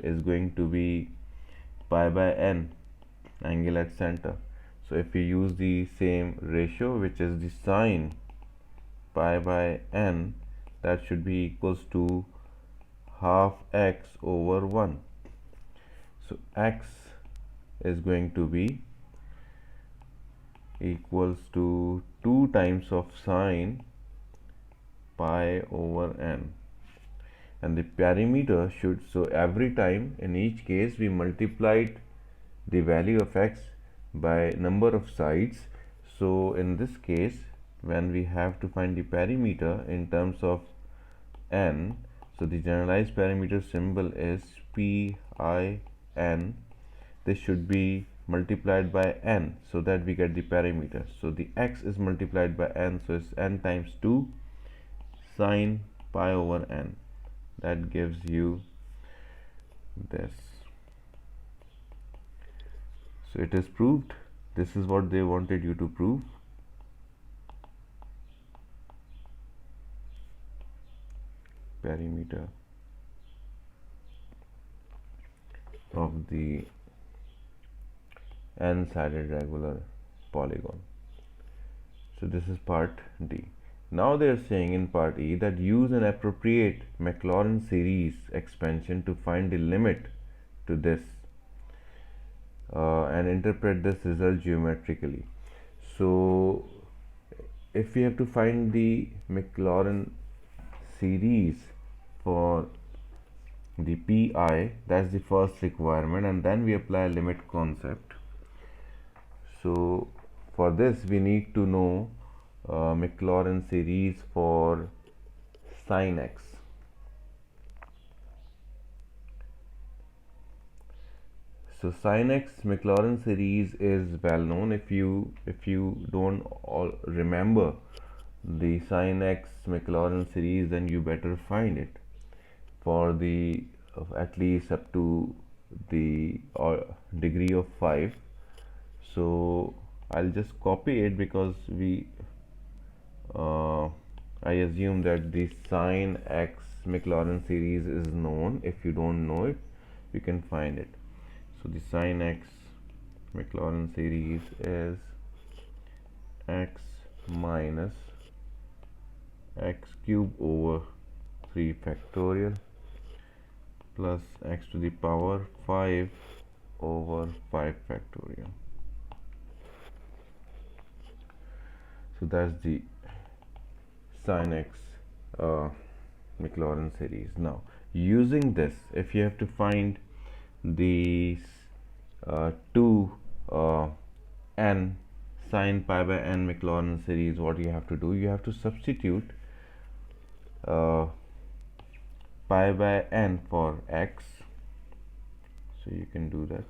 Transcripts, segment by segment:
is going to be pi by n, angle at center. So if we use the same ratio, which is the sine pi by n, that should be equals to half x over 1. So x is going to be equals to 2 times of sine pi over n, and the perimeter should, so every time in each case we multiplied the value of x by number of sides. So in this case, when we have to find the perimeter in terms of n, so the generalized perimeter symbol is PIN. This should be multiplied by n so that we get the perimeter. So the x is multiplied by n, so it's n times 2 sine pi over n. That gives you this. So it is proved. This is what they wanted you to prove. Perimeter of the n-sided regular polygon. So this is part D. Now they are saying in part E that use an appropriate Maclaurin series expansion to find the limit to this and interpret this result geometrically. So if we have to find the Maclaurin series for the PI, that's the first requirement, and then we apply limit concept. So for this we need to know Maclaurin series for sin x. So sin x Maclaurin series is well known. If you don't all remember the sin x Maclaurin series, then you better find it for the at least up to the degree of 5. So I'll just copy it because I assume that the sin x Maclaurin series is known. If you don't know it, you can find it. So the sin x Maclaurin series is x minus x cube over 3 factorial plus x to the power 5 over 5 factorial. So that's the sin x Maclaurin series. Now using this, if you have to find these two n sin pi by n Maclaurin series, what you have to do, you have to substitute pi by n for x. So you can do that.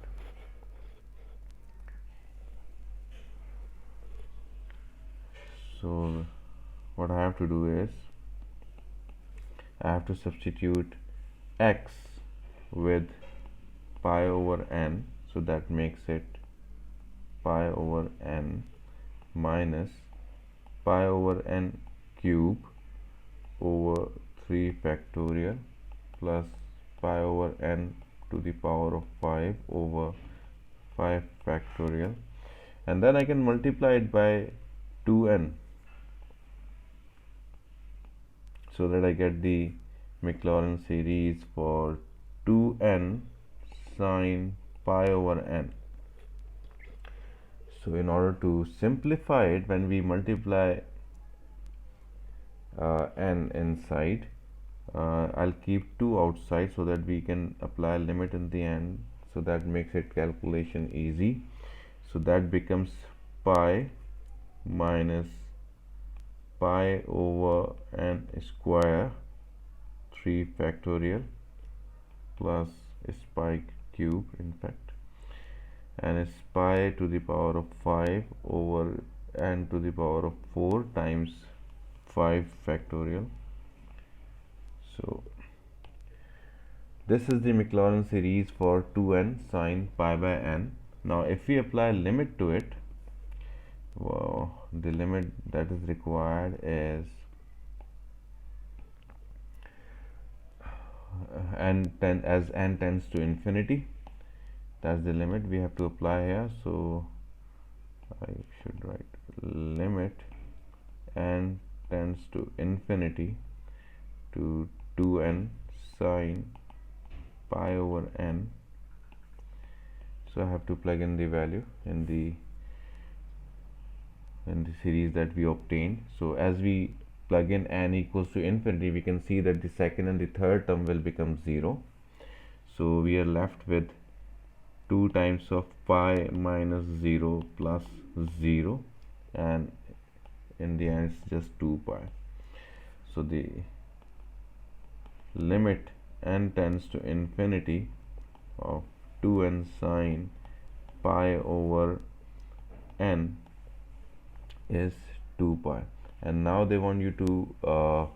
So what I have to do is I have to substitute x with pi over n, so that makes it pi over n minus pi over n cube over 3 factorial plus pi over n to the power of 5 over 5 factorial, and then I can multiply it by 2n so that I get the Maclaurin series for 2n sin pi over n. So in order to simplify it, when we multiply n inside, I'll keep 2 outside so that we can apply limit in the end, so that makes it calculation easy. So that becomes pi minus pi over n square 3 factorial plus pi cube, in fact, and it's pi to the power of 5 over n to the power of 4 times 5 factorial. So this is the Maclaurin series for 2n sin pi by n. Now if we apply limit to it, well, the limit that is required is as n tends to infinity. That's the limit we have to apply here. So I should write limit n tends to infinity to 2n sine pi over n. So I have to plug in the value in the series that we obtained. So as we plug in n equals to infinity, we can see that the second and the third term will become 0. So we are left with 2 times of pi minus 0 plus 0, and in the end it's just 2 pi. So the limit n tends to infinity of 2n sine pi over n is 2 pi. And now they want you to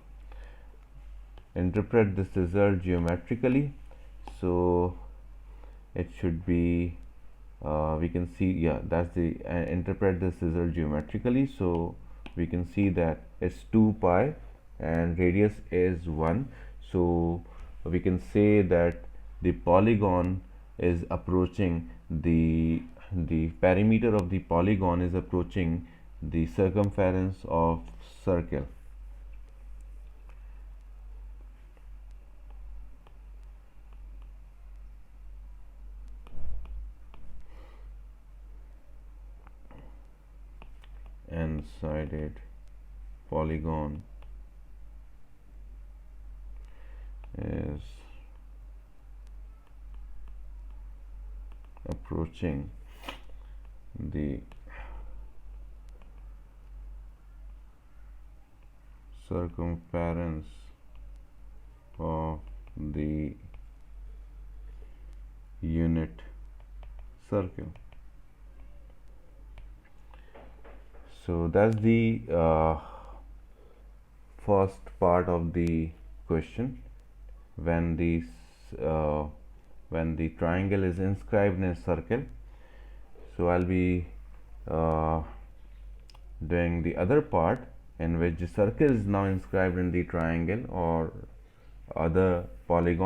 interpret this result geometrically. So it should be we can see, yeah, that's the interpret this result geometrically. So we can see that it's 2 pi and radius is 1. So we can say that the polygon is approaching the perimeter of the polygon is approaching the circumference of circle. N-sided polygon is approaching the circumference of the unit circle. So that's the first part of the question. When the triangle is inscribed in a circle, so I'll be doing the other part in which the circle is now inscribed in the triangle or other polygon.